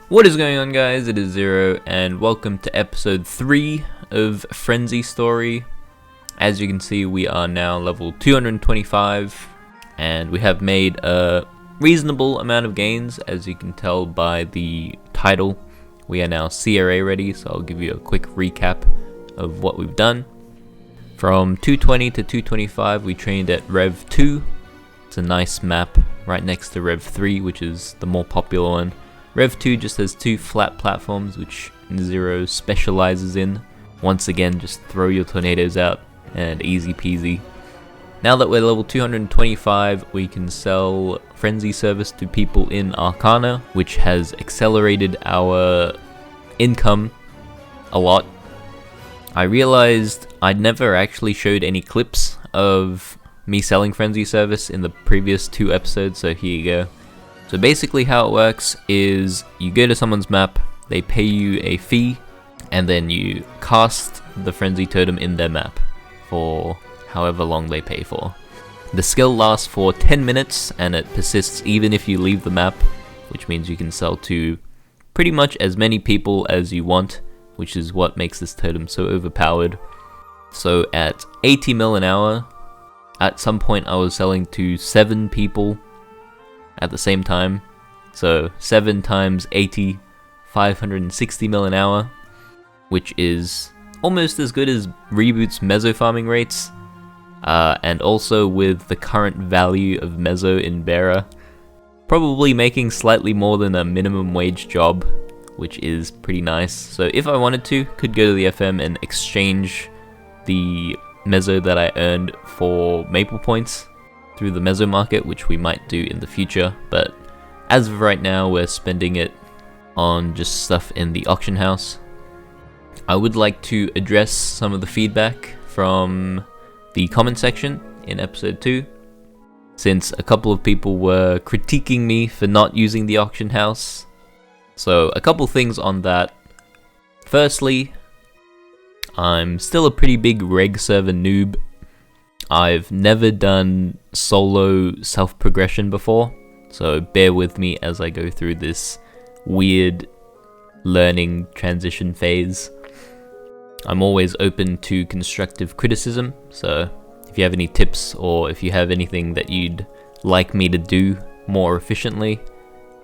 What is going on, guys? It is Zero, and welcome to episode 3 of FrenzyStory. As you can see, we are now level 225, and we have made a reasonable amount of gains, as you can tell by the title. We are now CRA ready, so I'll give you a quick recap of what we've done. From 220 to 225, we trained at Rev 2. It's a nice map right next to Rev 3, which is the more popular one. Rev 2 just has 2 flat platforms, which Zero specializes in. Once again, just throw your tornadoes out and easy peasy. Now that we're level 225, we can sell Frenzy Service to people in Arcana, which has accelerated our income a lot. I realized I'd never actually showed any clips of me selling Frenzy Service in the previous 2 episodes, so here you go. So basically how it works is you go to someone's map, they pay you a fee, and then you cast the Frenzy Totem in their map for however long they pay for. The skill lasts for 10 minutes and it persists even if you leave the map, which means you can sell to pretty much as many people as you want, which is what makes this totem so overpowered. So at 80 mil an hour, at some point I was selling to 7 people at the same time, so 7 times 80, 560 mil an hour, which is almost as good as Reboot's meso farming rates, and also with the current value of meso in Bera, probably making slightly more than a minimum wage job, which is pretty nice. So if I wanted to, could go to the FM and exchange the meso that I earned for maple points through the meso market, which we might do in the future, but as of right now we're spending it on just stuff in the auction house. I would like to address some of the feedback from the comment section in episode 2, since a couple of people were critiquing me for not using the auction house. So a couple things on that. Firstly, I'm still a pretty big reg server noob. I've never done solo self-progression before, so bear with me as I go through this weird learning transition phase. I'm always open to constructive criticism, so if you have any tips or if you have anything that you'd like me to do more efficiently,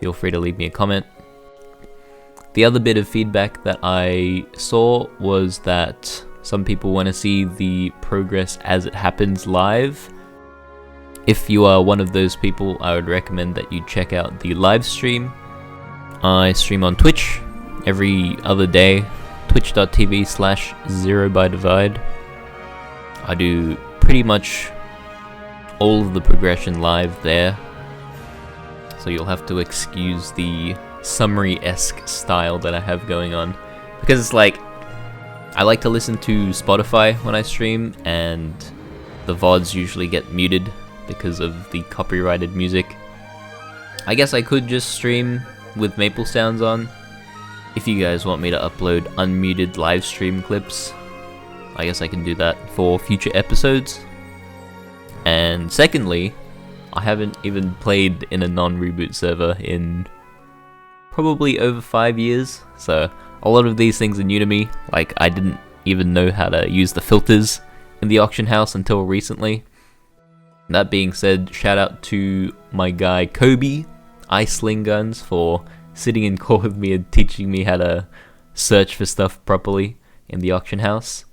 feel free to leave me a comment. The other bit of feedback that I saw was that some people want to see the progress as it happens live. If you are one of those people, I would recommend that you check out the live stream. I stream on Twitch every other day, twitch.tv/0bydivide. I do pretty much all of the progression live there, so you'll have to excuse the summary-esque style that I have going on, because it's like, I like to listen to Spotify when I stream, and the VODs usually get muted because of the copyrighted music. I guess I could just stream with maple sounds on. If you guys want me to upload unmuted live stream clips, I guess I can do that for future episodes. And secondly, I haven't even played in a non-reboot server in probably over 5 years, so a lot of these things are new to me. Like, I didn't even know how to use the filters in the auction house until recently. That being said, shout out to my guy Kobe, Iceling Guns, for sitting in court with me and teaching me how to search for stuff properly in the auction house.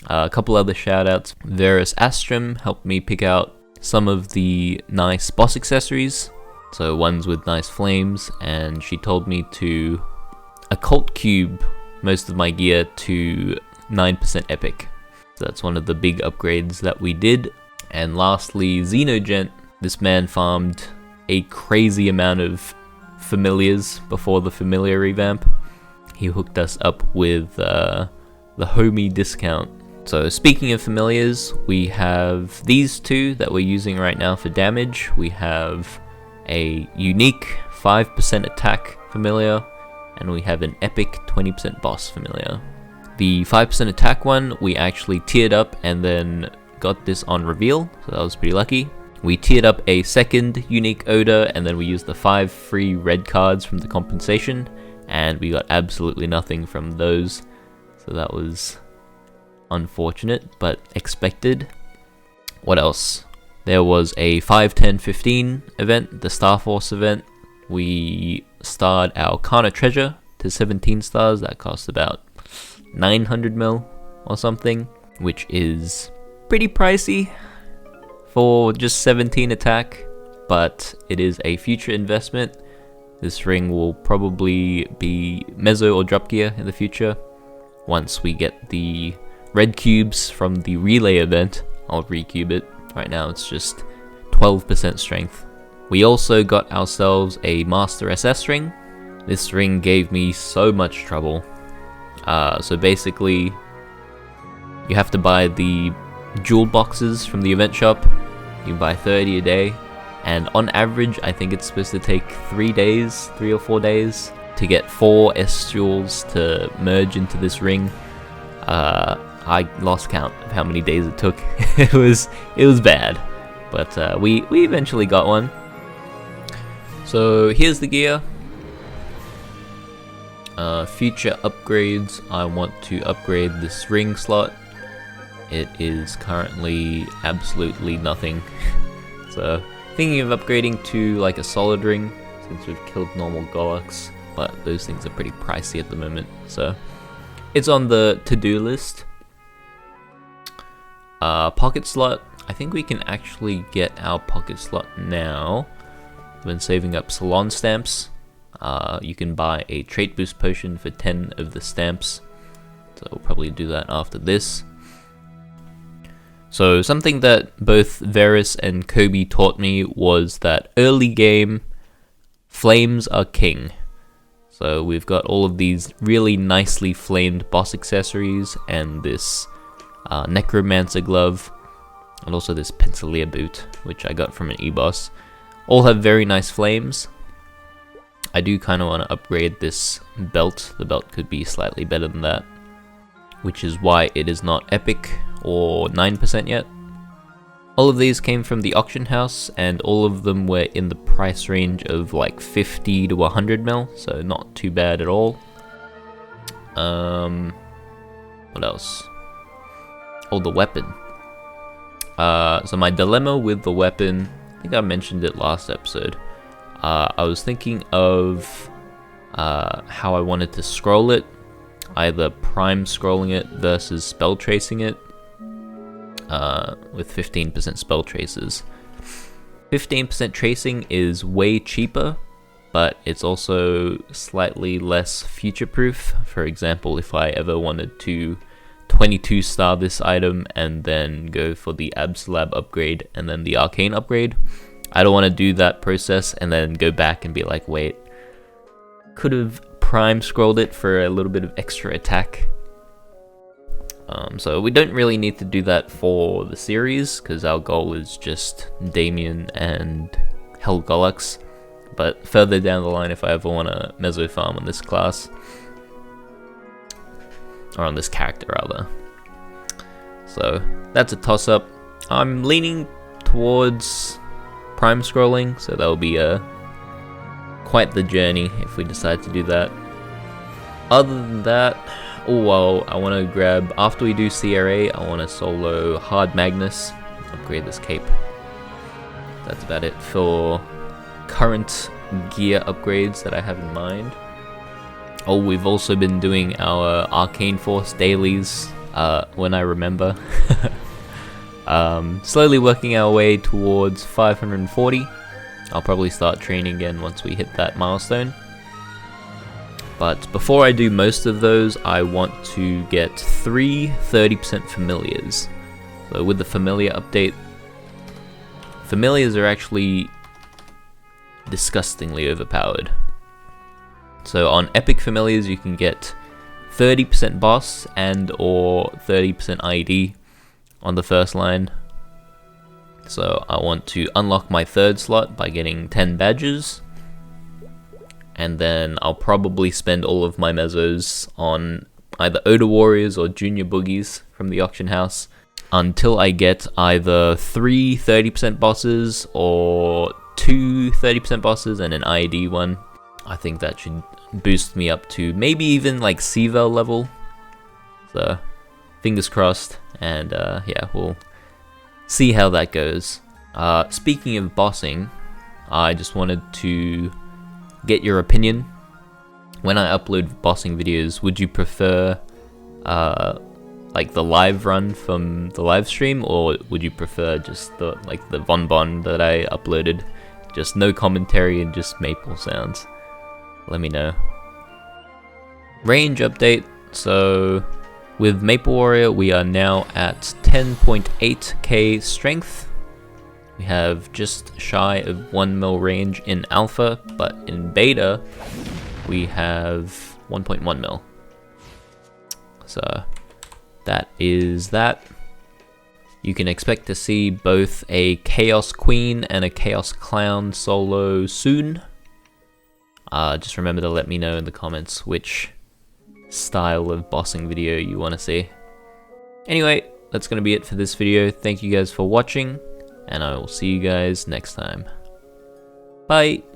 A couple other shout outs. Verus Astrum helped me pick out some of the nice boss accessories, so ones with nice flames, and she told me to Occult Cube most of my gear to 9% epic. So that's one of the big upgrades that we did. And lastly, Xenogent. This man farmed a crazy amount of familiars before the familiar revamp. He hooked us up with the homie discount. So speaking of familiars, we have these 2 that we're using right now for damage. We have a unique 5% attack familiar, and we have an epic 20% boss familiar. The 5% attack one, we actually tiered up and then got this on reveal, so that was pretty lucky. We tiered up a second unique odor, and then we used the 5 free red cards from the compensation, and we got absolutely nothing from those, so that was unfortunate but expected. What else? There was a 5, 10, 15 event, the Star Force event. We starred our Kana treasure to 17 stars. That cost about 900 mil or something, which is pretty pricey for just 17 attack, but it is a future investment. This ring will probably be meso or drop gear in the future. Once we get the red cubes from the relay event, I'll recube it. Right now it's just 12% strength. We also got ourselves a Master SS ring. This ring gave me so much trouble. So basically, you have to buy the jewel boxes from the event shop. You can buy 30 a day, and on average I think it's supposed to take 3 or 4 days to get 4 S jewels to merge into this ring. I lost count of how many days it took. it was bad, but we eventually got one. So here's the gear. Future upgrades, I want to upgrade this ring slot. It is currently absolutely nothing. So thinking of upgrading to like a solid ring, since we've killed normal Golux, but those things are pretty pricey at the moment, so it's on the to-do list. Pocket slot, I think we can actually get our pocket slot now. I've been saving up salon stamps. You can buy a trait boost potion for 10 of the stamps, so we'll probably do that after this. So something that both Varus and Kobe taught me was that early game, flames are king. So we've got all of these really nicely flamed boss accessories, and this necromancer glove, and also this pencilier boot, which I got from an e-boss. All have very nice flames. I do kind of want to upgrade this belt. The belt could be slightly better than that, which is why it is not epic or 9% yet. All of these came from the auction house, and all of them were in the price range of like 50 to 100 mil, so not too bad at all. What else? Oh, the weapon. So my dilemma with the weapon, I think I mentioned it last episode. I was thinking of how I wanted to scroll it, either prime scrolling it versus spell tracing it, with 15% spell traces. 15% tracing is way cheaper, but it's also slightly less future-proof. For example, if I ever wanted to 22 star this item and then go for the Absolab upgrade and then the Arcane upgrade, I don't want to do that process and then go back and be like, wait, could have prime scrolled it for a little bit of extra attack. So we don't really need to do that for the series, because our goal is just Damien and Hell Golux. But further down the line, if I ever want to meso farm on this class, or on this character rather. So that's a toss up. I'm leaning towards prime scrolling, so that'll be quite the journey if we decide to do that. Other than that, oh well, I want to grab, after we do CRA, I want to solo Hard Magnus, upgrade this cape. That's about it for current gear upgrades that I have in mind. Oh, we've also been doing our Arcane Force dailies, when I remember. Slowly working our way towards 540. I'll probably start training again once we hit that milestone. But before I do most of those, I want to get 3 30% familiars. So with the familiar update, familiars are actually disgustingly overpowered. So on epic familiars you can get 30% boss and or 30% ID on the first line. So I want to unlock my third slot by getting 10 badges, and then I'll probably spend all of my mesos on either Odor Warriors or Junior Boogies from the auction house until I get either 3 30% bosses or 2 30% bosses and an ID one. I think that should boost me up to maybe even like C-Vel level. So fingers crossed, and yeah, we'll see how that goes. Speaking of bossing, I just wanted to get your opinion. When I upload bossing videos, would you prefer like the live run from the live stream, or would you prefer just the bonbon that I uploaded, just no commentary and just maple sounds? Let me know. Range update. So with Maple Warrior, we are now at 10.8k strength. We have just shy of 1 mil range in alpha, but in beta we have 1.1 mil. So that is that. You can expect to see both a Chaos Queen and a Chaos Clown solo soon. Just remember to let me know in the comments which style of bossing video you want to see. Anyway, that's going to be it for this video. Thank you guys for watching, and I will see you guys next time. Bye!